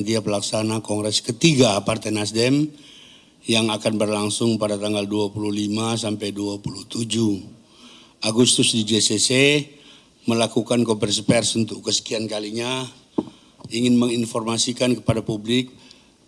Dia pelaksana Kongres ketiga Partai Nasdem yang akan berlangsung pada tanggal 25 sampai 27 Agustus di JCC, melakukan konferensi pers untuk kesekian kalinya, ingin menginformasikan kepada publik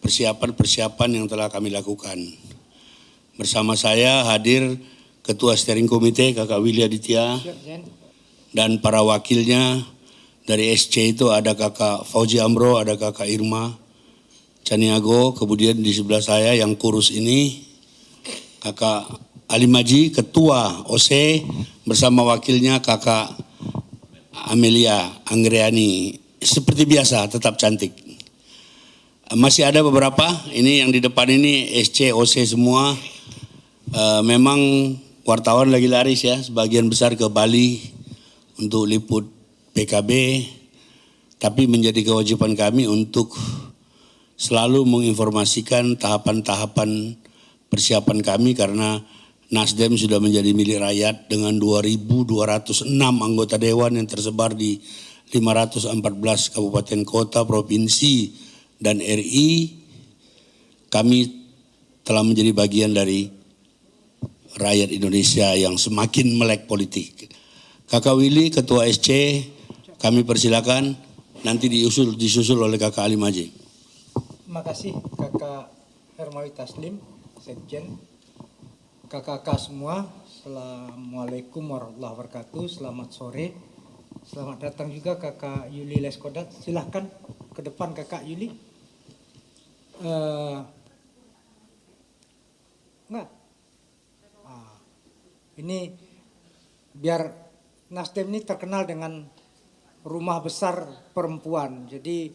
persiapan-persiapan yang telah kami lakukan. Bersama saya hadir Ketua Steering Komite Kakak Willy Aditya dan para wakilnya. Dari SC itu ada Kakak Fauzi Amro, ada Kakak Irma Caniago, kemudian di sebelah saya yang kurus ini Kakak Ali Maji, Ketua OC, bersama wakilnya Kakak Amelia Anggriani. Seperti biasa, tetap cantik. Masih ada beberapa, ini yang di depan ini SC, OC semua. Memang wartawan lagi laris ya, sebagian besar ke Bali untuk liput PKB, tapi menjadi kewajiban kami untuk selalu menginformasikan tahapan-tahapan persiapan kami karena Nasdem sudah menjadi milik rakyat dengan 2.206 anggota dewan yang tersebar di 514 kabupaten kota, provinsi, dan RI. Kami telah menjadi bagian dari rakyat Indonesia yang semakin melek politik. Kakak Willy, Ketua SC, kami persilakan, nanti disusul oleh Kakak Ali Maji. Terima kasih Kakak Hermawi Taslim, Sekjen. Kakak-kakak semua, Assalamualaikum warahmatullahi wabarakatuh, selamat sore. Selamat datang juga Kakak Yuli Leskodat, silahkan ke depan Kakak Yuli. Ini biar Nasdem ini terkenal dengan rumah besar perempuan, jadi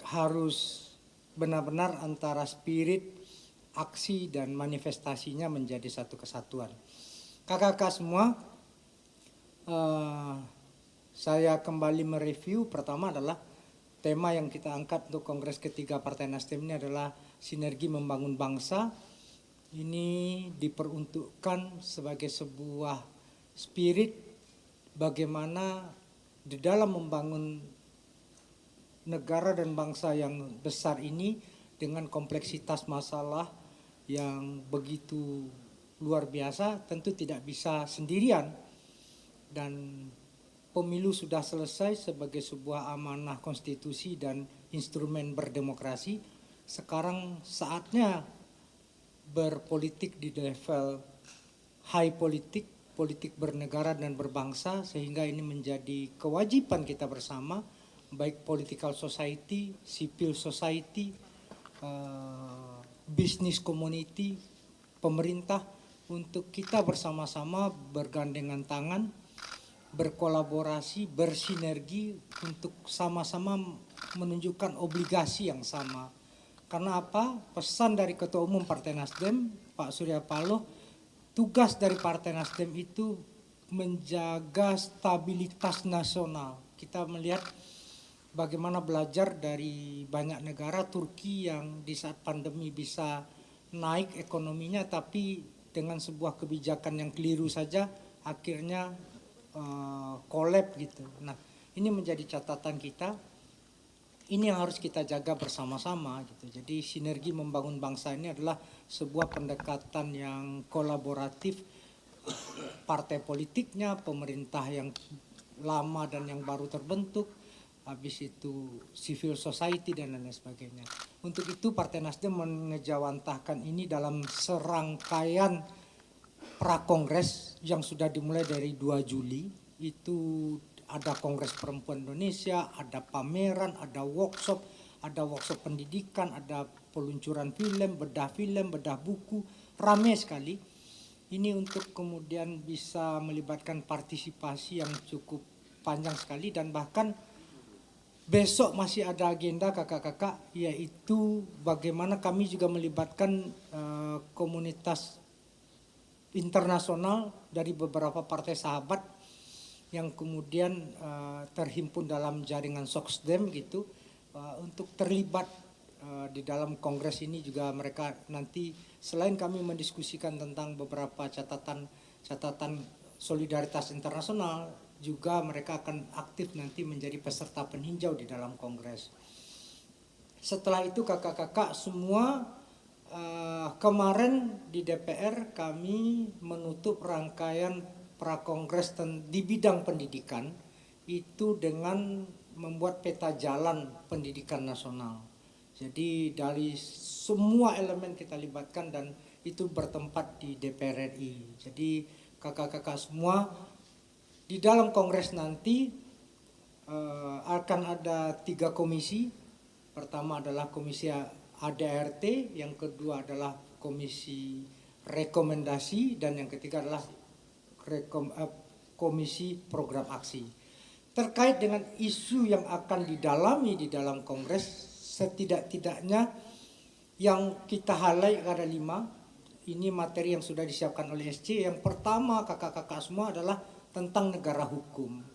harus benar-benar antara spirit, aksi, dan manifestasinya menjadi satu kesatuan. Kakak-kakak semua, saya kembali mereview. Pertama adalah tema yang kita angkat untuk Kongres ketiga Partai Nasdem ini adalah sinergi membangun bangsa. Ini diperuntukkan sebagai sebuah spirit bagaimana di dalam membangun negara dan bangsa yang besar ini dengan kompleksitas masalah yang begitu luar biasa, tentu tidak bisa sendirian. Dan pemilu sudah selesai sebagai sebuah amanah konstitusi dan instrumen berdemokrasi. Sekarang saatnya berpolitik di level high politik, politik bernegara dan berbangsa, sehingga ini menjadi kewajiban kita bersama, baik political society, civil society, business community, pemerintah, untuk kita bersama-sama bergandengan tangan, berkolaborasi, bersinergi untuk sama-sama menunjukkan obligasi yang sama. Karena apa? Pesan dari Ketua Umum Partai Nasdem, Pak Surya Paloh, tugas dari Partai Nasdem itu menjaga stabilitas nasional. Kita melihat bagaimana belajar dari banyak negara, Turki yang di saat pandemi bisa naik ekonominya, tapi dengan sebuah kebijakan yang keliru saja akhirnya collapse gitu. Nah, ini menjadi catatan kita. Ini yang harus kita jaga bersama-sama gitu. Jadi sinergi membangun bangsa ini adalah sebuah pendekatan yang kolaboratif, partai politiknya, pemerintah yang lama dan yang baru terbentuk, habis itu civil society dan lain sebagainya. Untuk itu Partai Nasdem mengejawantahkan ini dalam serangkaian prakongres yang sudah dimulai dari 2 Juli. Itu ada Kongres Perempuan Indonesia, ada pameran, ada workshop pendidikan, ada peluncuran film, bedah buku, ramai sekali. Ini untuk kemudian bisa melibatkan partisipasi yang cukup panjang sekali, dan bahkan besok masih ada agenda kakak-kakak, yaitu bagaimana kami juga melibatkan komunitas internasional dari beberapa partai sahabat yang kemudian terhimpun dalam jaringan Soxdem gitu, untuk terlibat di dalam kongres ini. Juga mereka nanti selain kami mendiskusikan tentang beberapa catatan solidaritas internasional, juga mereka akan aktif nanti menjadi peserta peninjau di dalam kongres. Setelah itu kakak-kakak semua kemarin di DPR kami menutup rangkaian prakongres di bidang pendidikan itu dengan membuat peta jalan pendidikan nasional. Jadi dari semua elemen kita libatkan dan itu bertempat di DPR RI. Jadi kakak-kakak semua di dalam kongres nanti akan ada 3 komisi. Pertama adalah komisi ADRT, yang kedua adalah komisi rekomendasi, dan yang ketiga adalah komisi program aksi. Terkait dengan isu yang akan didalami di dalam kongres, setidak-tidaknya yang kita highlight ada 5. Ini materi yang sudah disiapkan oleh SC. Yang pertama kakak-kakak semua adalah tentang negara hukum.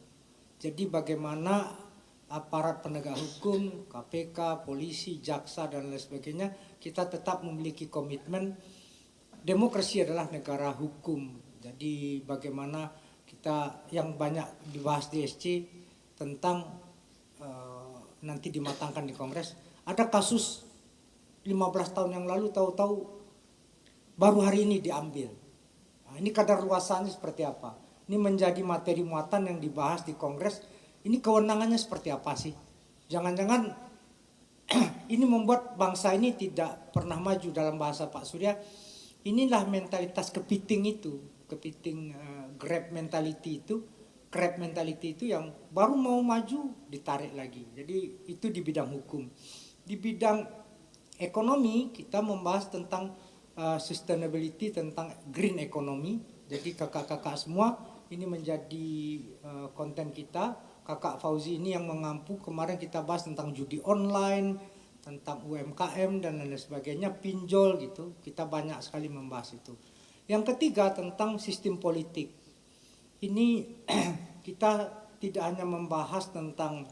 Jadi bagaimana aparat penegak hukum, KPK, polisi, jaksa dan lain sebagainya, kita tetap memiliki komitmen demokrasi adalah negara hukum. Jadi bagaimana kita yang banyak dibahas di SC tentang nanti dimatangkan di kongres. Ada kasus 15 tahun yang lalu tahu-tahu baru hari ini diambil. Nah, ini kadar luasannya seperti apa? Ini menjadi materi muatan yang dibahas di kongres. Ini kewenangannya seperti apa sih? Jangan-jangan ini membuat bangsa ini tidak pernah maju. Dalam bahasa Pak Surya, inilah mentalitas kepiting itu, kepiting grab mentality itu yang baru mau maju ditarik lagi. Jadi itu di bidang hukum. Di bidang ekonomi kita membahas tentang sustainability, tentang green economy. Jadi kakak-kakak semua ini menjadi konten kita. Kakak Fauzi ini yang mengampu, kemarin kita bahas tentang judi online, tentang UMKM dan lain sebagainya, pinjol gitu. Kita banyak sekali membahas itu. Yang ketiga tentang sistem politik. Ini kita tidak hanya membahas tentang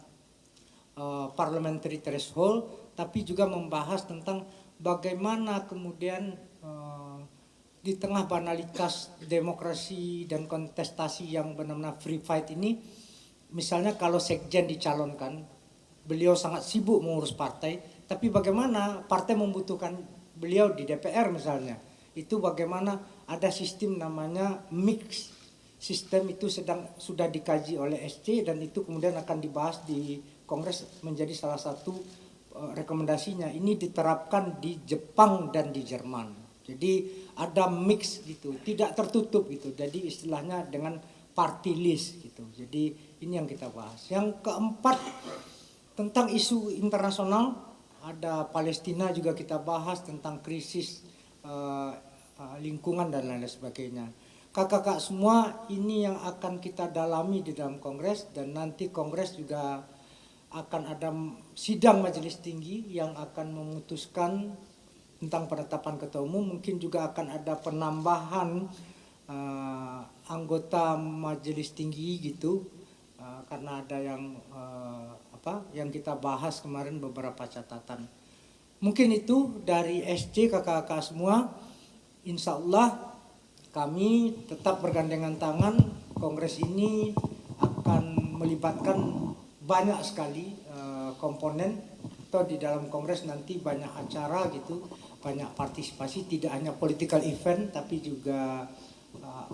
parliamentary threshold, tapi juga membahas tentang bagaimana kemudian di tengah banalitas demokrasi dan kontestasi yang benar-benar free fight ini, misalnya kalau sekjen dicalonkan, beliau sangat sibuk mengurus partai, tapi bagaimana partai membutuhkan beliau di DPR misalnya, itu bagaimana ada sistem namanya mix. Sistem itu sudah dikaji oleh SC dan itu kemudian akan dibahas di Kongres menjadi salah satu rekomendasinya. Ini diterapkan di Jepang dan di Jerman. Jadi ada mix gitu, tidak tertutup gitu. Jadi istilahnya dengan party list gitu. Jadi ini yang kita bahas. Yang keempat tentang isu internasional, ada Palestina juga kita bahas tentang krisis lingkungan dan lain sebagainya. Kakak-kakak semua ini yang akan kita dalami di dalam kongres, dan nanti kongres juga akan ada sidang majelis tinggi yang akan memutuskan tentang penetapan ketua umum. Mungkin juga akan ada penambahan anggota majelis tinggi gitu, karena ada yang kita bahas kemarin beberapa catatan. Mungkin itu dari SC kakak-kakak semua. Insya Allah kami tetap bergandengan tangan. Kongres ini akan melibatkan banyak sekali komponen. Atau di dalam kongres nanti banyak acara gitu, banyak partisipasi, tidak hanya political event tapi juga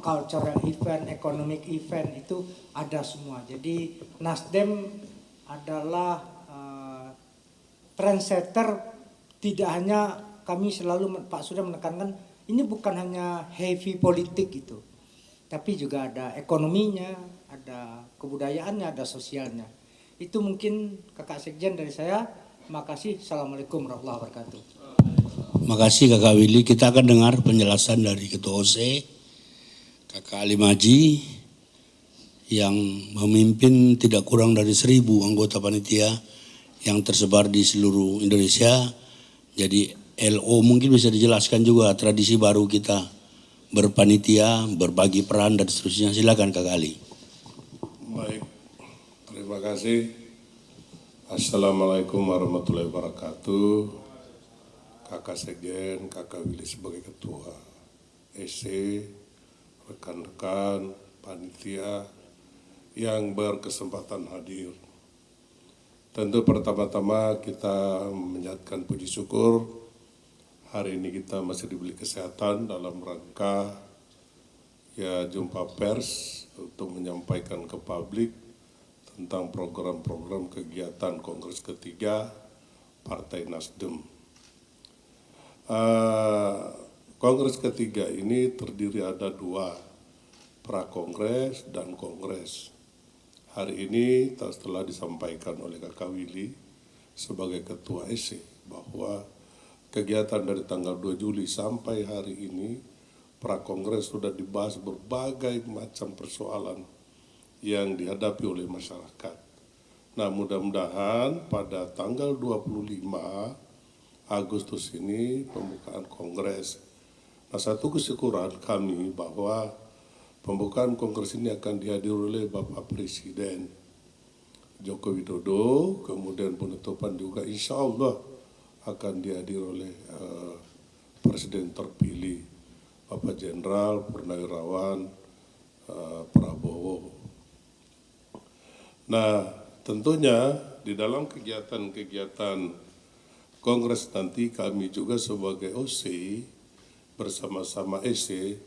cultural event, economic event, itu ada semua. Jadi Nasdem adalah trendsetter. Tidak hanya, kami selalu Pak Surya menekankan, ini bukan hanya heavy politik gitu, tapi juga ada ekonominya, ada kebudayaannya, ada sosialnya. Itu mungkin kakak sekjen dari saya. Makasih. Assalamualaikum warahmatullahi wabarakatuh. Makasih kakak Willy. Kita akan dengar penjelasan dari Ketua OC, kakak Ali Maji, yang memimpin tidak kurang dari 1.000 anggota panitia yang tersebar di seluruh Indonesia. Jadi LO mungkin bisa dijelaskan juga tradisi baru kita berpanitia, berbagi peran dan seterusnya. Silakan Kak Ali. Baik, terima kasih. Assalamualaikum warahmatullahi wabarakatuh. Kakak Sekjen, Kakak Willy sebagai Ketua SC, rekan-rekan panitia yang berkesempatan hadir. Tentu pertama-tama kita menyatakan puji syukur hari ini kita masih diberi kesehatan dalam rangka jumpa pers untuk menyampaikan ke publik tentang program-program kegiatan Kongres ketiga Partai Nasdem. Kongres ketiga ini terdiri ada 2, prakongres dan kongres. Hari ini setelah disampaikan oleh Kakak Willy sebagai Ketua SC bahwa kegiatan dari tanggal 2 Juli sampai hari ini prakongres sudah dibahas berbagai macam persoalan yang dihadapi oleh masyarakat. Nah, mudah-mudahan pada tanggal 25 Agustus ini pembukaan kongres. Nah, satu kesyukuran kami bahwa pembukaan kongres ini akan dihadiri oleh Bapak Presiden Joko Widodo, kemudian penutupan juga insya Allah akan dihadiri oleh Presiden terpilih Bapak Jenderal Purnawirawan Prabowo. Nah, tentunya di dalam kegiatan-kegiatan Kongres nanti kami juga sebagai OC bersama-sama SC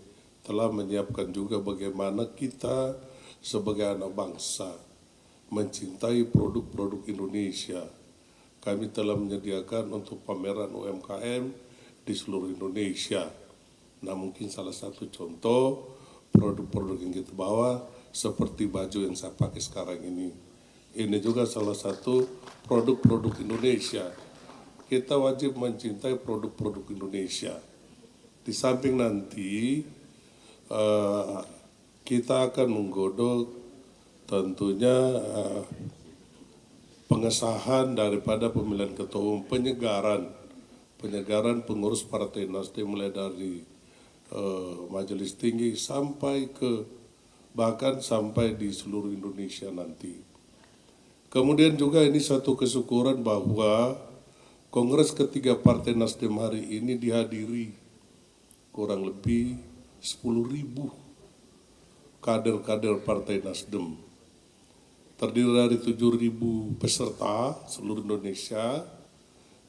telah menyiapkan juga bagaimana kita sebagai anak bangsa mencintai produk-produk Indonesia. Kami telah menyediakan untuk pameran UMKM di seluruh Indonesia. Nah, mungkin salah satu contoh produk-produk yang kita bawa seperti baju yang saya pakai sekarang ini. Ini juga salah satu produk-produk Indonesia. Kita wajib mencintai produk-produk Indonesia. Di samping nanti kita akan menggodok tentunya pengesahan daripada pemilihan ketua umum, penyegaran pengurus Partai Nasdem mulai dari Majelis Tinggi sampai bahkan sampai di seluruh Indonesia nanti. Kemudian juga ini satu kesyukuran bahwa Kongres ketiga Partai Nasdem hari ini dihadiri kurang lebih 10.000 kader-kader Partai Nasdem. Terdiri dari 7.000 peserta seluruh Indonesia,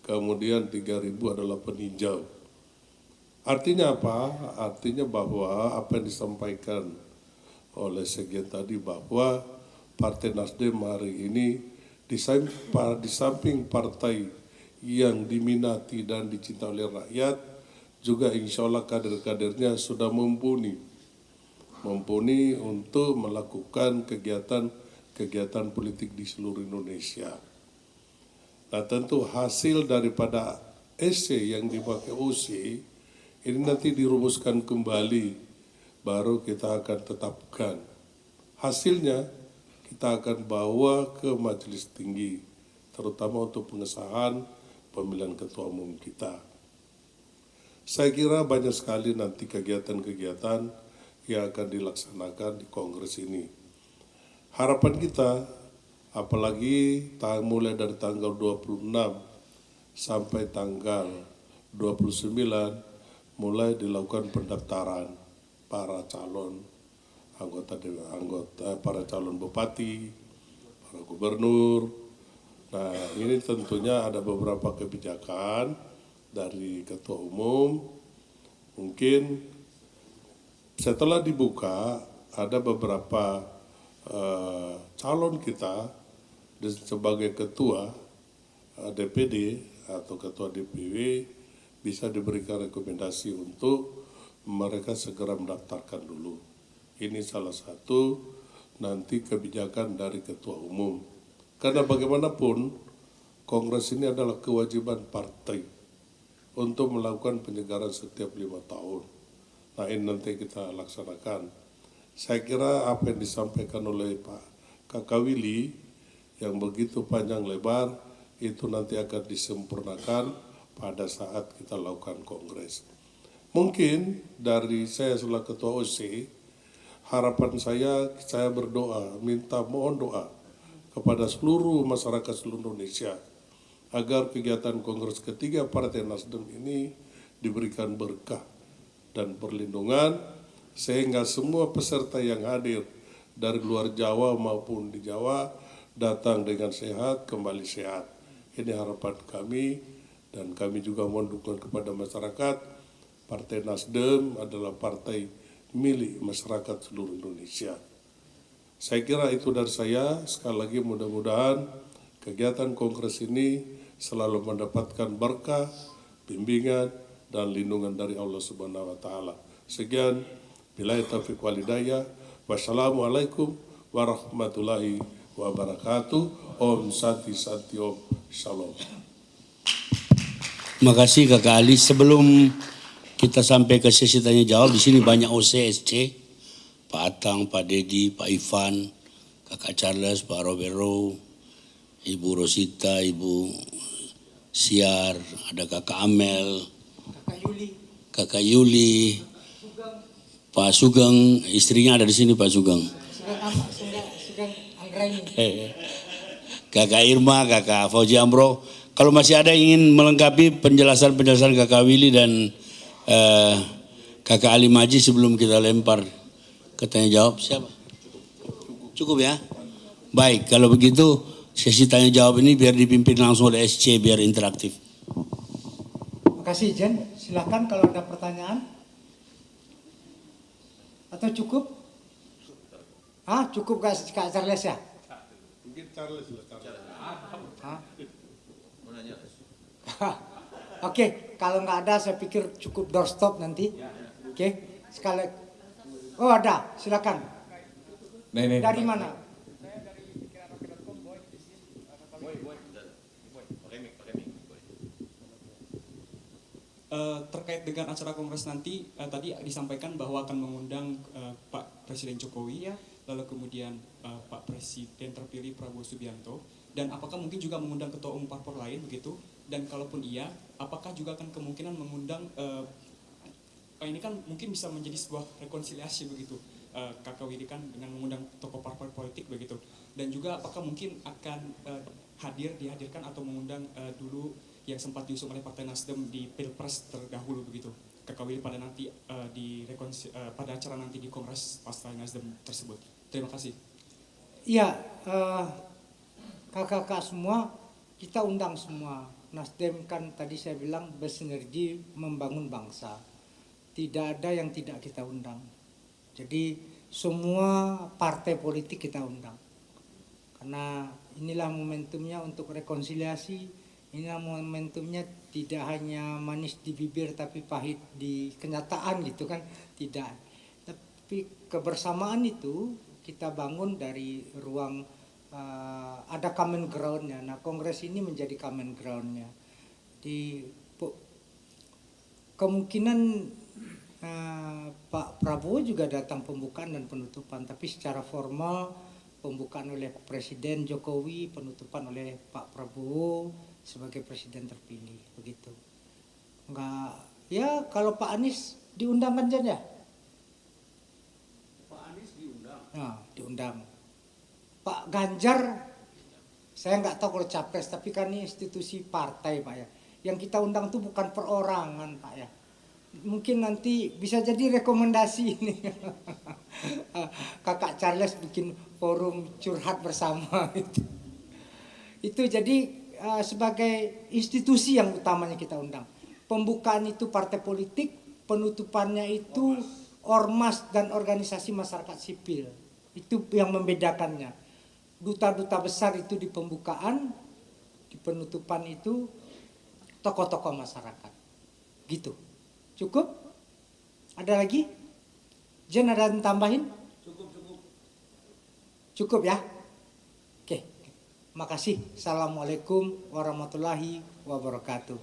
kemudian 3.000 adalah peninjau. Artinya apa? Artinya bahwa apa yang disampaikan oleh sekjen tadi bahwa Partai Nasdem hari ini di samping partai yang diminati dan dicintai oleh rakyat, juga insya Allah kader-kadernya sudah mumpuni untuk melakukan kegiatan politik di seluruh Indonesia. Nah, tentu hasil daripada SC yang dipakai OC ini nanti dirumuskan kembali, baru kita akan tetapkan. Hasilnya kita akan bawa ke Majelis Tinggi, terutama untuk pengesahan pemilihan ketua umum kita. Saya kira banyak sekali nanti kegiatan-kegiatan yang akan dilaksanakan di Kongres ini. Harapan kita, apalagi mulai dari tanggal 26 sampai tanggal 29, mulai dilakukan pendaftaran para calon para calon bupati, para gubernur. Nah, ini tentunya ada beberapa kebijakan dari Ketua Umum. Mungkin setelah dibuka, ada beberapa calon kita sebagai Ketua DPD atau Ketua DPW bisa diberikan rekomendasi untuk mereka segera mendaftarkan dulu. Ini salah satu nanti kebijakan dari Ketua Umum. Karena bagaimanapun Kongres ini adalah kewajiban partai untuk melakukan penyegaran setiap 5 tahun. Nah, ini nanti kita laksanakan. Saya kira apa yang disampaikan oleh Pak Kakak Willy yang begitu panjang lebar itu nanti akan disempurnakan pada saat kita lakukan kongres. Mungkin dari saya selaku Ketua OC, harapan saya berdoa, mohon doa kepada seluruh masyarakat seluruh Indonesia agar kegiatan Kongres ketiga Partai Nasdem ini diberikan berkah dan perlindungan sehingga semua peserta yang hadir dari luar Jawa maupun di Jawa datang dengan sehat, kembali sehat. Ini harapan kami, dan kami juga mohon dukungan kepada masyarakat. Partai Nasdem adalah partai milik masyarakat seluruh Indonesia. Saya kira itu dari saya. Sekali lagi mudah-mudahan kegiatan kongres ini selalu mendapatkan berkah, bimbingan, dan lindungan dari Allah Subhanahu wa Ta'ala. Sekian, billahi taufiq wal hidayah. Wassalamualaikum warahmatullahi wabarakatuh. Om Santi Santi Om Shalom. Terima kasih Kakak Ali. Sebelum kita sampai ke sesi tanya jawab, di sini banyak OCSC, Pak Atang, Pak Dedi, Pak Ivan, Kakak Charles, Pak Robero, Ibu Rosita, Ibu Siar, ada Kakak Amel, Kakak Yuli, Pak Sugeng, istrinya ada di sini Pak Sugeng. Sugeng Anggraini. Kakak Irma, Kakak Fauzi Amro. Kalau masih ada yang ingin melengkapi penjelasan-penjelasan Kakak Willy dan Kakak Ali Maji sebelum kita lempar ke tanya jawab, siapa? Cukup ya? Baik, kalau begitu sesi tanya jawab ini biar dipimpin langsung oleh SC biar interaktif. Terima kasih Jen. Silakan kalau ada pertanyaan. Atau cukup? Cukup Kak Charles ya? Mungkin Charles lah. Oke, kalau nggak ada saya pikir cukup doorstop nanti. Oke, sekali. Oh ada, silakan. Dari mana? Terkait dengan acara kongres nanti, tadi disampaikan bahwa akan mengundang Pak Presiden Jokowi, lalu kemudian Pak Presiden terpilih Prabowo Subianto, dan apakah mungkin juga mengundang ketua umum parpol lain begitu? Dan kalaupun iya, apakah juga akan kemungkinan mengundang, ini kan mungkin bisa menjadi sebuah rekonsiliasi begitu, Kakak Willy kan dengan mengundang tokoh parpol politik begitu, dan juga apakah mungkin akan dihadirkan atau mengundang dulu yang sempat diusung oleh Partai Nasdem di Pilpres terdahulu begitu, Kakak Willy pada nanti pada acara nanti di Kongres Partai Nasdem tersebut. Terima kasih. Iya, kakak-kakak semua kita undang semua. Nasdem kan tadi saya bilang bersinergi membangun bangsa. Tidak ada yang tidak kita undang. Jadi semua partai politik kita undang. Karena inilah momentumnya untuk rekonsiliasi. Inilah momentumnya tidak hanya manis di bibir tapi pahit di kenyataan gitu kan. Tidak. Tapi kebersamaan itu kita bangun dari ruang ada common ground-nya. Nah, kongres ini menjadi common ground-nya. Kemungkinan Pak Prabowo juga datang pembukaan dan penutupan, tapi secara formal pembukaan oleh Presiden Jokowi, penutupan oleh Pak Prabowo sebagai presiden terpilih, begitu. Enggak, ya kalau Pak Anies diundang kan Jan ya? Pak Anies diundang. Nah, diundang. Pak Ganjar, saya nggak tahu kalau capres, tapi kan ini institusi partai Pak ya. Yang kita undang tuh bukan perorangan Pak ya. Mungkin nanti bisa jadi rekomendasi ini. Kakak Charles bikin forum curhat bersama itu. Itu jadi sebagai institusi yang utamanya kita undang. Pembukaan itu partai politik, penutupannya itu ormas dan organisasi masyarakat sipil. Itu yang membedakannya. Duta-duta besar itu di pembukaan, di penutupan itu tokoh-tokoh masyarakat. Gitu. Cukup? Ada lagi? Jen ada yang tambahin? Cukup ya? Oke. Makasih. Assalamualaikum warahmatullahi wabarakatuh.